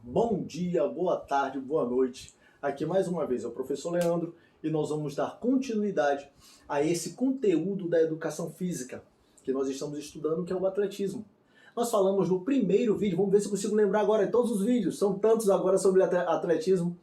Bom dia, boa tarde, boa noite. Aqui mais uma vez é o professor Leandro e nós vamos dar continuidade a esse conteúdo da educação física que nós estamos estudando, que é o atletismo. Nós falamos no primeiro vídeo, vamos ver se eu consigo lembrar agora de todos os vídeos, são tantos agora sobre atletismo.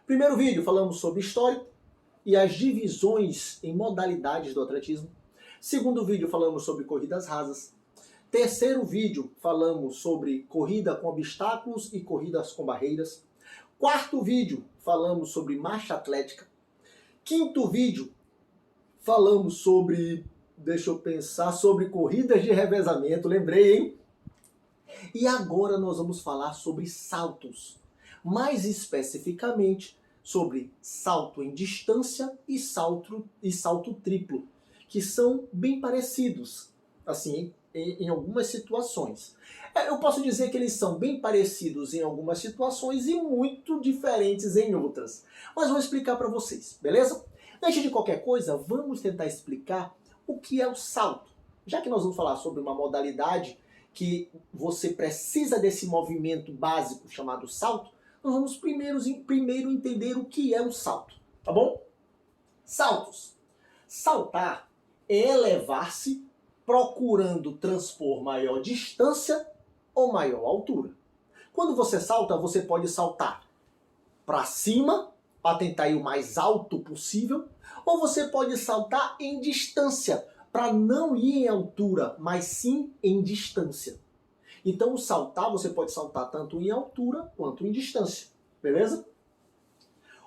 Primeiro vídeo falamos sobre história e as divisões em modalidades do atletismo. Segundo vídeo falamos sobre corridas rasas. Terceiro vídeo, falamos sobre corrida com obstáculos e corridas com barreiras. Quarto vídeo, falamos sobre marcha atlética. Quinto vídeo, falamos sobre, deixa eu pensar, sobre corridas de revezamento, lembrei, hein? E agora nós vamos falar sobre saltos. Mais especificamente, sobre salto em distância e salto triplo, que são bem parecidos, assim, em algumas situações. Eu posso dizer que eles são bem parecidos em algumas situações e muito diferentes em outras. Mas vou explicar para vocês, beleza? Antes de qualquer coisa, vamos tentar explicar o que é o salto. Já que nós vamos falar sobre uma modalidade que você precisa desse movimento básico chamado salto, nós vamos primeiro entender o que é o salto, tá bom? Saltos. Saltar é elevar-se procurando transpor maior distância ou maior altura. Quando você salta, você pode saltar para cima, para tentar ir o mais alto possível, ou você pode saltar em distância, para não ir em altura, mas sim em distância. Então, o saltar, você pode saltar tanto em altura quanto em distância, beleza?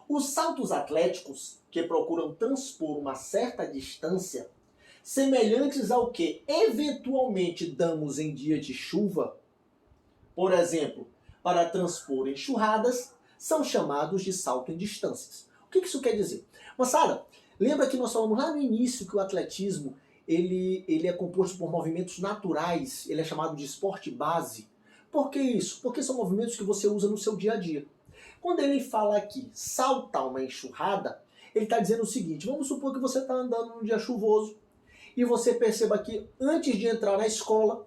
Os saltos atléticos, que procuram transpor uma certa distância, semelhantes ao que eventualmente damos em dia de chuva, por exemplo, para transpor enxurradas, são chamados de salto em distâncias. O que isso quer dizer? Moçada, lembra que nós falamos lá no início que o atletismo ele é composto por movimentos naturais, ele é chamado de esporte base. Por que isso? Porque são movimentos que você usa no seu dia a dia. Quando ele fala aqui, saltar uma enxurrada, ele está dizendo o seguinte, vamos supor que você está andando num dia chuvoso, e você perceba que antes de entrar na escola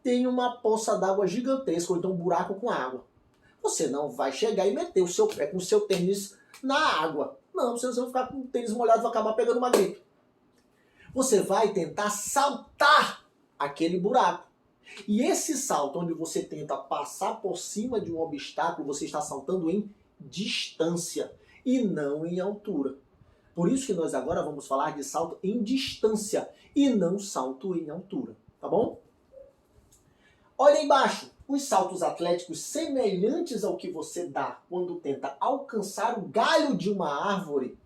tem uma poça d'água gigantesca, ou então um buraco com água. Você não vai chegar e meter o seu pé com o seu tênis na água. Não, você vai ficar com o tênis molhado e vai acabar pegando uma gripe. Você vai tentar saltar aquele buraco. E esse salto, onde você tenta passar por cima de um obstáculo, você está saltando em distância e não em altura. Por isso que nós agora vamos falar de salto em distância e não salto em altura, tá bom? Olha embaixo, os saltos atléticos semelhantes ao que você dá quando tenta alcançar o galho de uma árvore,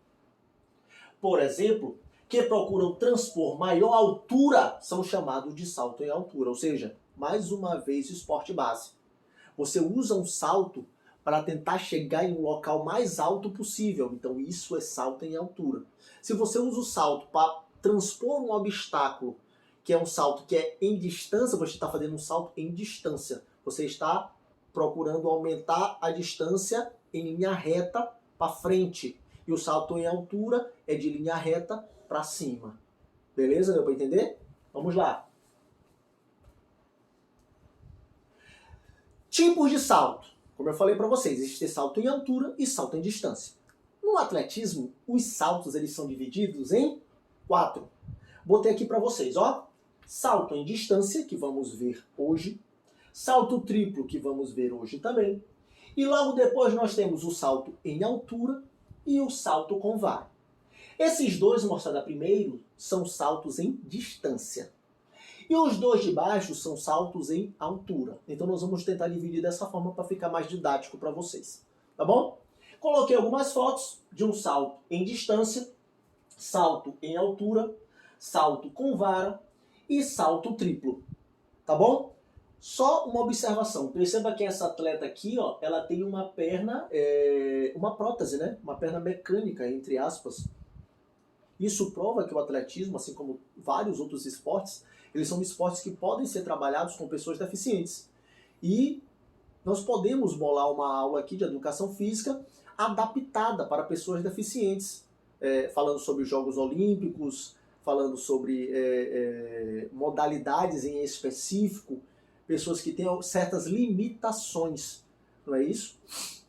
por exemplo, que procuram transpor maior altura, são chamados de salto em altura, ou seja, mais uma vez esporte base. Você usa um salto para tentar chegar em um local mais alto possível. Então isso é salto em altura. Se você usa o salto para transpor um obstáculo, que é um salto que é em distância, você está fazendo um salto em distância. Você está procurando aumentar a distância em linha reta para frente. E o salto em altura é de linha reta para cima. Beleza? Deu para entender? Vamos lá. Tipos de salto. Como eu falei para vocês, existe salto em altura e salto em distância. No atletismo, os saltos eles são divididos em 4. Botei aqui para vocês, ó. Salto em distância, que vamos ver hoje. Salto triplo, que vamos ver hoje também. E logo depois nós temos o salto em altura e o salto com vara. Esses dois, mostrada primeiro, são saltos em distância. E os dois de baixo são saltos em altura. Então nós vamos tentar dividir dessa forma para ficar mais didático para vocês. Tá bom? Coloquei algumas fotos de um salto em distância, salto em altura, salto com vara e salto triplo. Tá bom? Só uma observação. Perceba que essa atleta aqui, ó, ela tem uma perna, uma prótese, né? Uma perna mecânica, entre aspas. Isso prova que o atletismo, assim como vários outros esportes, eles são esportes que podem ser trabalhados com pessoas deficientes. E nós podemos bolar uma aula aqui de educação física adaptada para pessoas deficientes, falando sobre os Jogos Olímpicos, falando sobre modalidades em específico, pessoas que têm certas limitações. não é isso?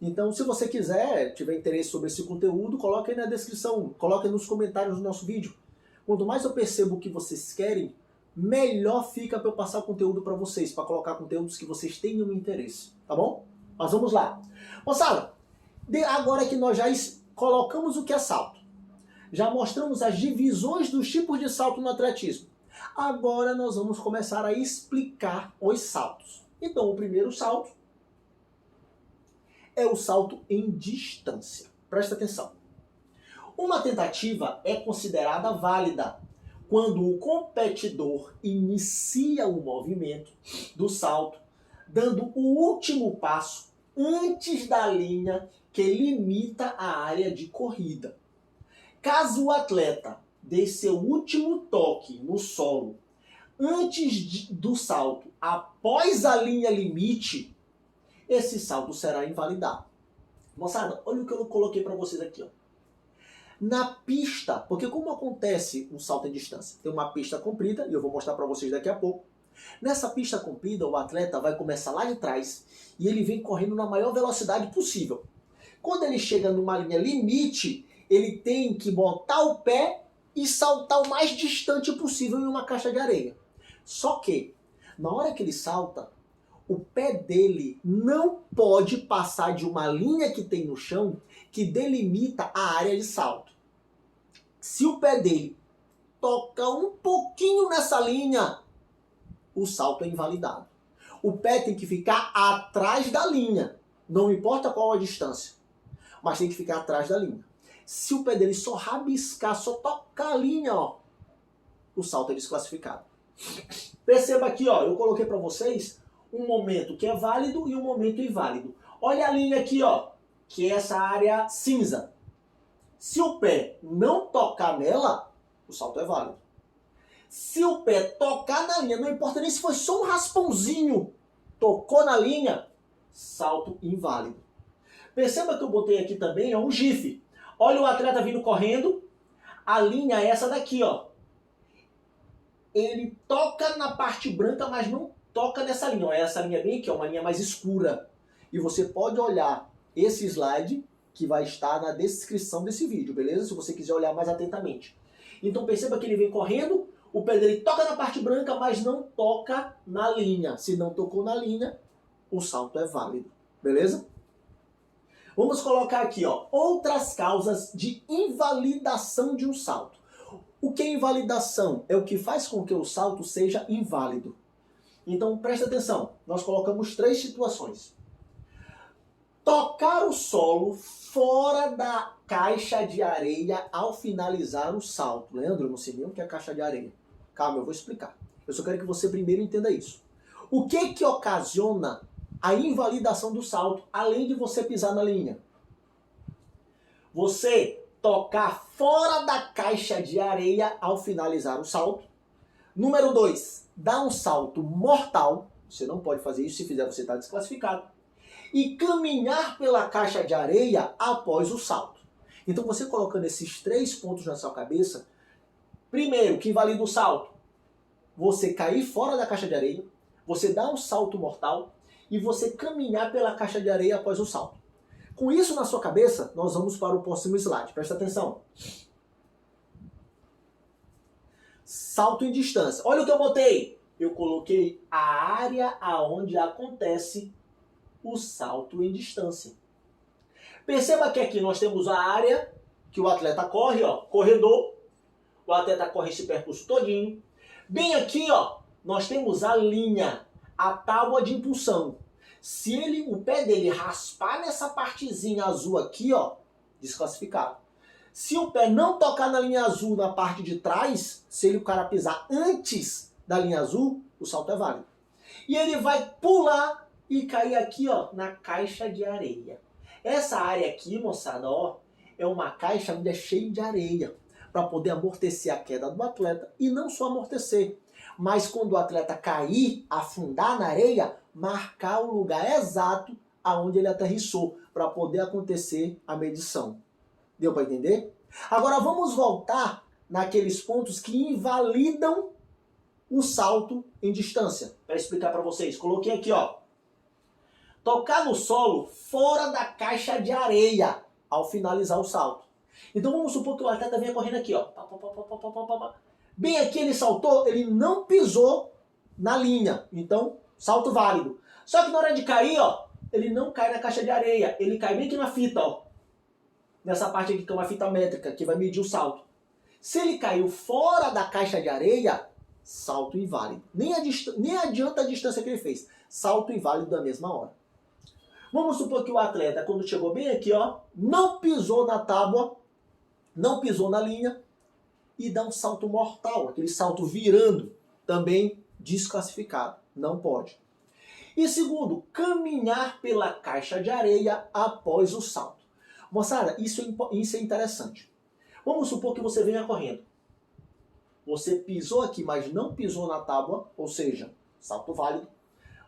Então, se você quiser, tiver interesse sobre esse conteúdo, coloque aí na descrição, coloque aí nos comentários do nosso vídeo. Quanto mais eu percebo o que vocês querem, melhor fica para eu passar o conteúdo para vocês, para colocar conteúdos que vocês tenham interesse, tá bom? Mas vamos lá. Moçada, agora que nós já colocamos o que é salto, já mostramos as divisões dos tipos de salto no atletismo, agora nós vamos começar a explicar os saltos. Então, o primeiro salto é o salto em distância. Presta atenção. Uma tentativa é considerada válida quando o competidor inicia o movimento do salto, dando o último passo antes da linha que limita a área de corrida. Caso o atleta dê seu último toque no solo antes do salto, após a linha limite, esse salto será invalidado. Moçada, olha o que eu coloquei para vocês aqui, ó. Na pista, porque como acontece um salto em distância? Tem uma pista comprida, e eu vou mostrar para vocês daqui a pouco. Nessa pista comprida, o atleta vai começar lá de trás e ele vem correndo na maior velocidade possível. Quando ele chega numa linha limite, ele tem que botar o pé e saltar o mais distante possível em uma caixa de areia. Só que, na hora que ele salta, o pé dele não pode passar de uma linha que tem no chão que delimita a área de salto. Se o pé dele toca um pouquinho nessa linha, o salto é invalidado. O pé tem que ficar atrás da linha, não importa qual a distância, mas tem que ficar atrás da linha. Se o pé dele só rabiscar, só tocar a linha, ó, o salto é desclassificado. Perceba aqui, ó, eu coloquei para vocês um momento que é válido e um momento inválido. Olha a linha aqui, ó, que é essa área cinza. Se o pé não tocar nela, o salto é válido. Se o pé tocar na linha, não importa nem se foi só um raspãozinho, tocou na linha, salto inválido. Perceba que eu botei aqui também um GIF. Olha o atleta vindo correndo, a linha é essa daqui, ó. Ele toca na parte branca, mas não toca nessa linha. Olha essa linha bem aqui, ó, uma linha mais escura. E você pode olhar esse slide que vai estar na descrição desse vídeo, beleza? Se você quiser olhar mais atentamente. Então perceba que ele vem correndo, o pé dele toca na parte branca, mas não toca na linha. Se não tocou na linha, o salto é válido, beleza? Vamos colocar aqui, ó, outras causas de invalidação de um salto. O que é invalidação? É o que faz com que o salto seja inválido. Então presta atenção, nós colocamos 3 situações. Tocar o solo fora da caixa de areia ao finalizar o salto. Leandro, eu não sei nem o que é caixa de areia. Calma, eu vou explicar. Eu só quero que você primeiro entenda isso. O que ocasiona a invalidação do salto, além de você pisar na linha? Você tocar fora da caixa de areia ao finalizar o salto. Número 2, dar um salto mortal. Você não pode fazer isso, se fizer você está desclassificado. E caminhar pela caixa de areia após o salto. Então você colocando esses 3 pontos na sua cabeça, primeiro, que invalida o salto, você cair fora da caixa de areia, você dar um salto mortal e você caminhar pela caixa de areia após o salto. Com isso na sua cabeça, nós vamos para o próximo slide. Presta atenção. Salto em distância. Olha o que eu botei. Eu coloquei a área aonde acontece o salto em distância. Perceba que aqui nós temos a área que o atleta corre, ó, corredor. O atleta corre esse percurso todinho. Bem aqui, ó, nós temos a linha, a tábua de impulsão. Se o pé dele raspar nessa partezinha azul aqui, ó, desclassificado. Se o pé não tocar na linha azul na parte de trás, se o cara pisar antes da linha azul, o salto é válido. E ele vai pular e cair aqui, ó, na caixa de areia. Essa área aqui, moçada, ó, é uma caixa onde é cheia de areia, para poder amortecer a queda do atleta, e não só amortecer, mas quando o atleta cair, afundar na areia, marcar o lugar exato aonde ele aterrissou, para poder acontecer a medição. Deu para entender? Agora vamos voltar naqueles pontos que invalidam o salto em distância, para explicar para vocês. Coloquei aqui, ó. tocar no solo fora da caixa de areia ao finalizar o salto. Então vamos supor que o atleta venha correndo aqui, ó. Bem aqui ele saltou, ele não pisou na linha. Então, salto válido. Só que na hora de cair, ó, ele não cai na caixa de areia. Ele cai bem aqui na fita, ó. Nessa parte aqui que é uma fita métrica, que vai medir o salto. Se ele caiu fora da caixa de areia, salto inválido. Nem adianta a distância que ele fez. Salto inválido da mesma hora. Vamos supor que o atleta, quando chegou bem aqui, ó, não pisou na tábua, não pisou na linha e dá um salto mortal, aquele salto virando, também desclassificado. Não pode. E segundo, caminhar pela caixa de areia após o salto. Moçada, isso é interessante. Vamos supor que você venha correndo. Você pisou aqui, mas não pisou na tábua, ou seja, salto válido.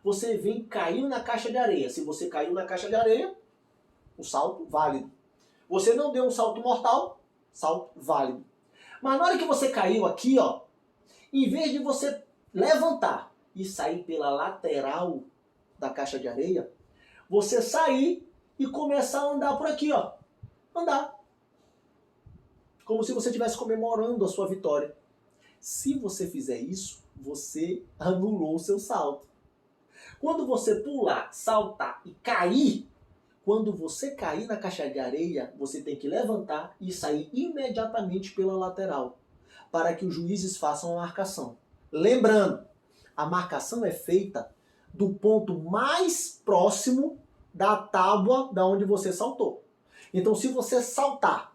Você vem caiu na caixa de areia. Se você caiu na caixa de areia, o salto válido. Você não deu um salto mortal, salto válido. Mas na hora que você caiu aqui, ó, em vez de você levantar e sair pela lateral da caixa de areia, você sair e começar a andar por aqui, ó. Andar. Como se você estivesse comemorando a sua vitória. Se você fizer isso, você anulou o seu salto. Quando você pular, saltar e cair, quando você cair na caixa de areia, você tem que levantar e sair imediatamente pela lateral, para que os juízes façam a marcação. Lembrando, a marcação é feita do ponto mais próximo da tábua da onde você saltou. Então, se você saltar,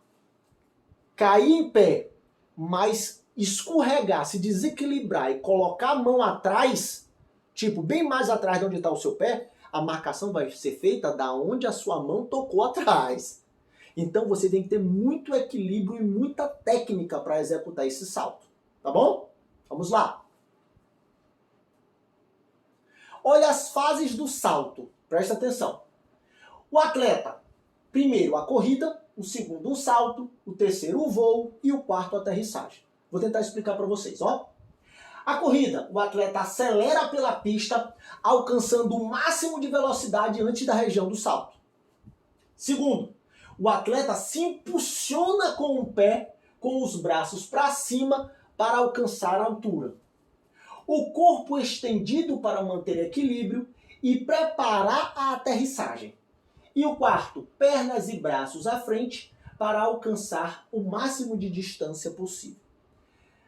cair em pé, mas escorregar, se desequilibrar e colocar a mão atrás, tipo, bem mais atrás de onde está o seu pé, a marcação vai ser feita da onde a sua mão tocou atrás. Então você tem que ter muito equilíbrio e muita técnica para executar esse salto. Tá bom? Vamos lá. Olha as fases do salto. Presta atenção. O atleta, primeiro a corrida, o segundo o salto, o terceiro o voo e o quarto a aterrissagem. Vou tentar explicar para vocês, ó. A corrida, o atleta acelera pela pista, alcançando o máximo de velocidade antes da região do salto. Segundo, o atleta se impulsiona com o pé, com os braços para cima, para alcançar a altura. O corpo estendido para manter equilíbrio e preparar a aterrissagem. E o quarto, pernas e braços à frente, para alcançar o máximo de distância possível.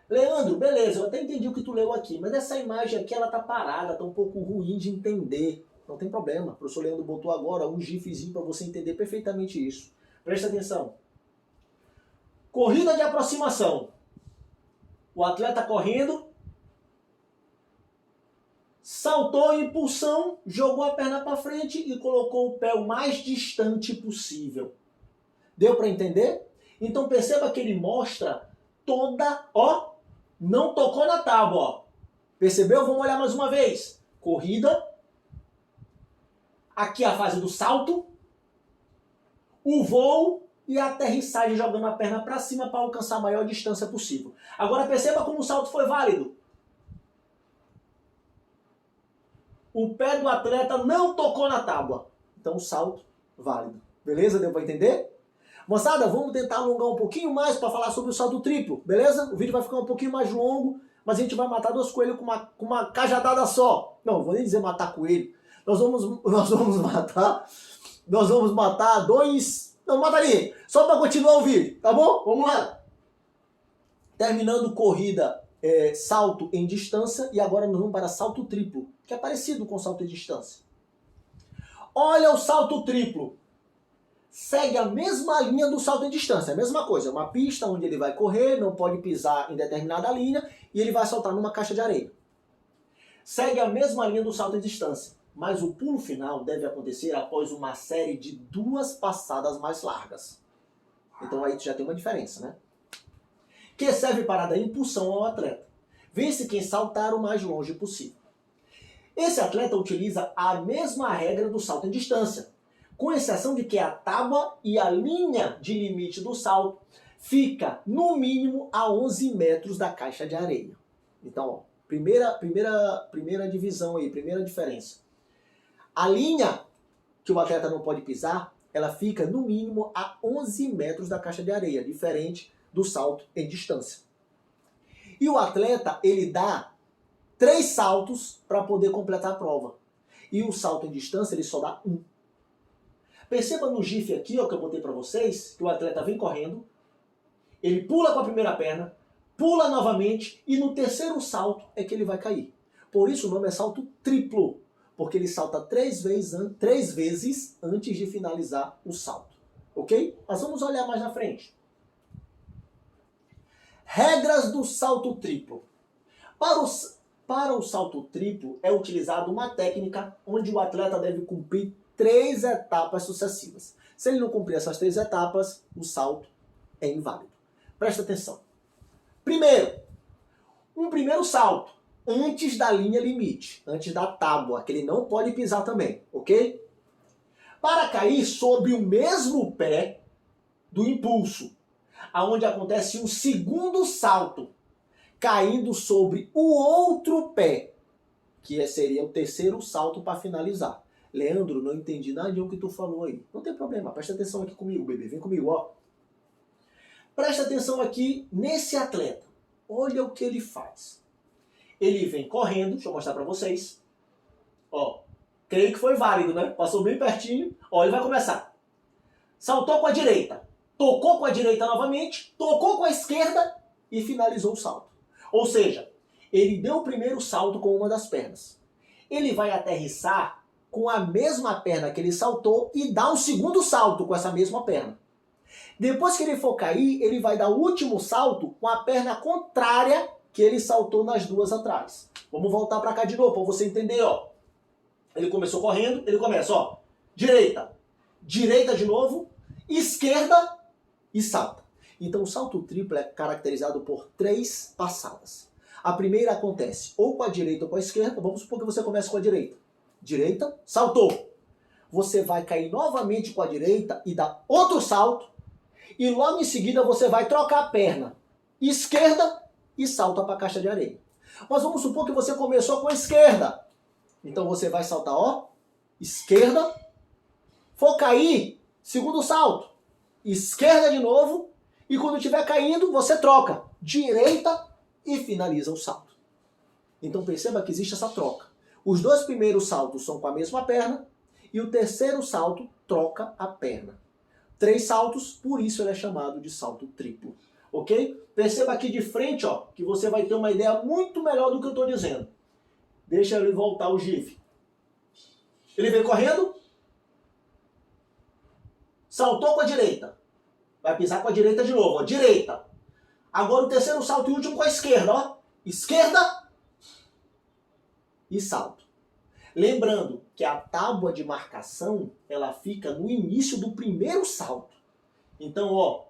Leandro, beleza, eu até entendi o que tu leu aqui, mas essa imagem aqui, ela tá parada, tá um pouco ruim de entender. Não tem problema, o professor Leandro botou agora um gifzinho para você entender perfeitamente isso. Presta atenção. Corrida de aproximação. O atleta correndo, saltou em impulsão, jogou a perna para frente e colocou o pé o mais distante possível. Deu para entender? Então perceba que ele mostra toda, ó, não tocou na tábua, ó. Percebeu? Vamos olhar mais uma vez. Corrida. Aqui a fase do salto. O voo e a aterrissagem jogando a perna para cima para alcançar a maior distância possível. Agora perceba como o salto foi válido. O pé do atleta não tocou na tábua. Então o salto válido. Beleza? Deu para entender? Moçada, vamos tentar alongar um pouquinho mais para falar sobre o salto triplo, beleza? O vídeo vai ficar um pouquinho mais longo, mas a gente vai matar 2 coelhos com uma cajadada só. Não, vou nem dizer matar coelho. Nós vamos matar 2... Não, mata ali, só para continuar o vídeo, tá bom? Vamos lá. Terminando corrida, salto em distância, e agora nós vamos para salto triplo, que é parecido com salto em distância. Olha o salto triplo. Segue a mesma linha do salto em distância, a mesma coisa, uma pista onde ele vai correr, não pode pisar em determinada linha e ele vai saltar numa caixa de areia. Segue a mesma linha do salto em distância, mas o pulo final deve acontecer após uma série de 2 passadas mais largas. Então aí já tem uma diferença, né? Que serve para dar impulsão ao atleta. Vence quem saltar o mais longe possível. Esse atleta utiliza a mesma regra do salto em distância, com exceção de que a tábua e a linha de limite do salto fica no mínimo a 11 metros da caixa de areia. Então, ó, primeira divisão aí, primeira diferença. A linha que o atleta não pode pisar, ela fica no mínimo a 11 metros da caixa de areia, diferente do salto em distância. E o atleta, ele dá 3 saltos para poder completar a prova. E o salto em distância, ele só dá 1. Perceba no GIF aqui, ó, que eu botei para vocês, que o atleta vem correndo, ele pula com a primeira perna, pula novamente e no terceiro salto é que ele vai cair. Por isso o nome é salto triplo, porque ele salta 3 vezes antes de finalizar o salto. Ok? Mas vamos olhar mais na frente. Regras do salto triplo. Para o salto triplo é utilizada uma técnica onde o atleta deve cumprir 3 etapas sucessivas. Se ele não cumprir essas 3 etapas, o salto é inválido. Presta atenção. Primeiro, um primeiro salto, antes da linha limite, antes da tábua, que ele não pode pisar também, ok? Para cair sobre o mesmo pé do impulso, aonde acontece um segundo salto, caindo sobre o outro pé, que seria o terceiro salto para finalizar. Leandro, não entendi nada de o que tu falou aí. Não tem problema, presta atenção aqui comigo, bebê. Vem comigo, ó. Presta atenção aqui nesse atleta. Olha o que ele faz. Ele vem correndo, deixa eu mostrar para vocês. Ó, creio que foi válido, né? Passou bem pertinho. Ó, ele vai começar. Saltou com a direita. Tocou com a direita novamente. Tocou com a esquerda e finalizou o salto. Ou seja, ele deu o primeiro salto com uma das pernas. Ele vai aterrissar com a mesma perna que ele saltou e dá um segundo salto com essa mesma perna. Depois que ele for cair, ele vai dar o último salto com a perna contrária que ele saltou nas 2 atrás. Vamos voltar para cá de novo para você entender, ó. Ele começou correndo, ele começa, ó, direita, direita de novo, esquerda e salta. Então o salto triplo é caracterizado por 3 passadas. A primeira acontece ou com a direita ou com a esquerda. Vamos supor que você comece com a direita. Direita, saltou. Você vai cair novamente com a direita e dar outro salto. E logo em seguida você vai trocar a perna esquerda e salta para a caixa de areia. Mas vamos supor que você começou com a esquerda. Então você vai saltar, ó, esquerda, for cair, segundo salto, esquerda de novo, e quando estiver caindo, você troca direita e finaliza o salto. Então perceba que existe essa troca. Os 2 primeiros saltos são com a mesma perna, e o terceiro salto troca a perna. 3 saltos, por isso ele é chamado de salto triplo. Ok? Perceba aqui de frente, ó, que você vai ter uma ideia muito melhor do que eu estou dizendo. Deixa ele voltar o GIF. Ele vem correndo. Saltou com a direita. Vai pisar com a direita de novo, ó. Direita. Agora o terceiro salto e último com a esquerda, ó. Esquerda. E salto. Lembrando que a tábua de marcação, ela fica no início do primeiro salto. Então, ó,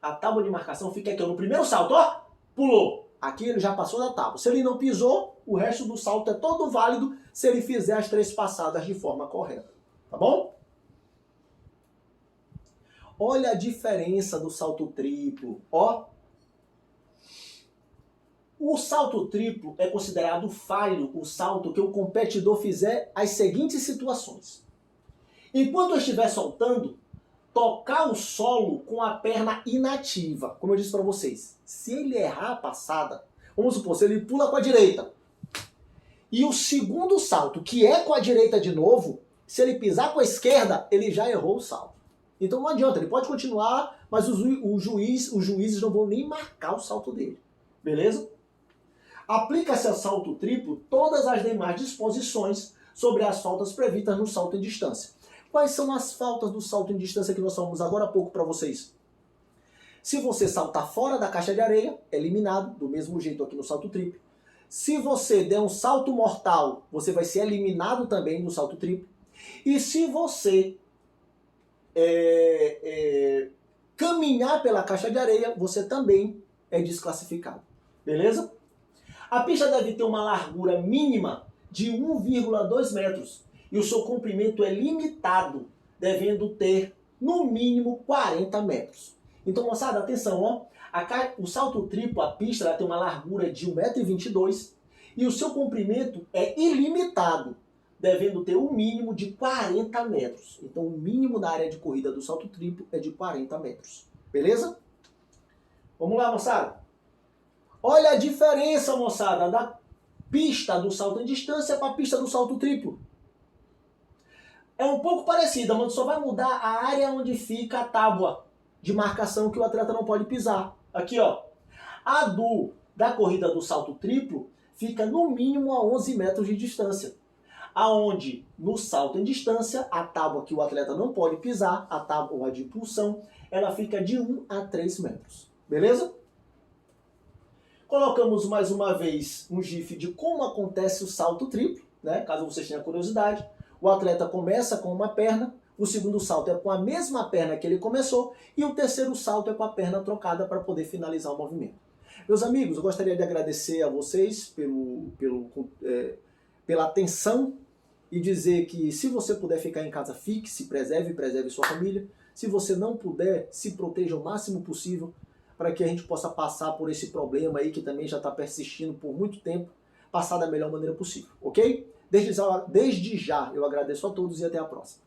a tábua de marcação fica aqui, ó, no primeiro salto, ó, pulou. Aqui ele já passou da tábua. Se ele não pisou, o resto do salto é todo válido se ele fizer as 3 passadas de forma correta. Tá bom? Olha a diferença do salto triplo, ó. O salto triplo é considerado falho o salto que o competidor fizer as seguintes situações. Enquanto eu estiver soltando, tocar o solo com a perna inativa. Como eu disse para vocês, se ele errar a passada, vamos supor, se ele pula com a direita, e o segundo salto, que é com a direita de novo, se ele pisar com a esquerda, ele já errou o salto. Então não adianta, ele pode continuar, mas os juízes não vão nem marcar o salto dele. Beleza? Aplica-se ao salto triplo todas as demais disposições sobre as faltas previstas no salto em distância. Quais são as faltas do salto em distância que nós falamos agora há pouco para vocês? Se você saltar fora da caixa de areia, é eliminado, do mesmo jeito aqui no salto triplo. Se você der um salto mortal, você vai ser eliminado também no salto triplo. E se você caminhar pela caixa de areia, você também é desclassificado. Beleza? A pista deve ter uma largura mínima de 1,2 metros e o seu comprimento é limitado, devendo ter no mínimo 40 metros. Então, moçada, atenção, ó. O salto triplo, a pista, ela tem uma largura de 1,22 m e o seu comprimento é ilimitado, devendo ter um mínimo de 40 metros. Então, o mínimo da área de corrida do salto triplo é de 40 metros. Beleza? Vamos lá, moçada. Olha a diferença, moçada, da pista do salto em distância para a pista do salto triplo. É um pouco parecida, mas só vai mudar a área onde fica a tábua de marcação que o atleta não pode pisar. Aqui, ó. A da corrida do salto triplo fica no mínimo a 11 metros de distância. Aonde no salto em distância, a tábua que o atleta não pode pisar, a tábua de impulsão, ela fica de 1 a 3 metros. Beleza? Colocamos mais uma vez um GIF de como acontece o salto triplo, né? Caso vocês tenham curiosidade. O atleta começa com uma perna, o segundo salto é com a mesma perna que ele começou e o terceiro salto é com a perna trocada para poder finalizar o movimento. Meus amigos, eu gostaria de agradecer a vocês pela atenção e dizer que se você puder ficar em casa, fique, se preserve sua família. Se você não puder, se proteja o máximo possível para que a gente possa passar por esse problema aí que também já está persistindo por muito tempo, passar da melhor maneira possível, ok? Desde já eu agradeço a todos e até a próxima.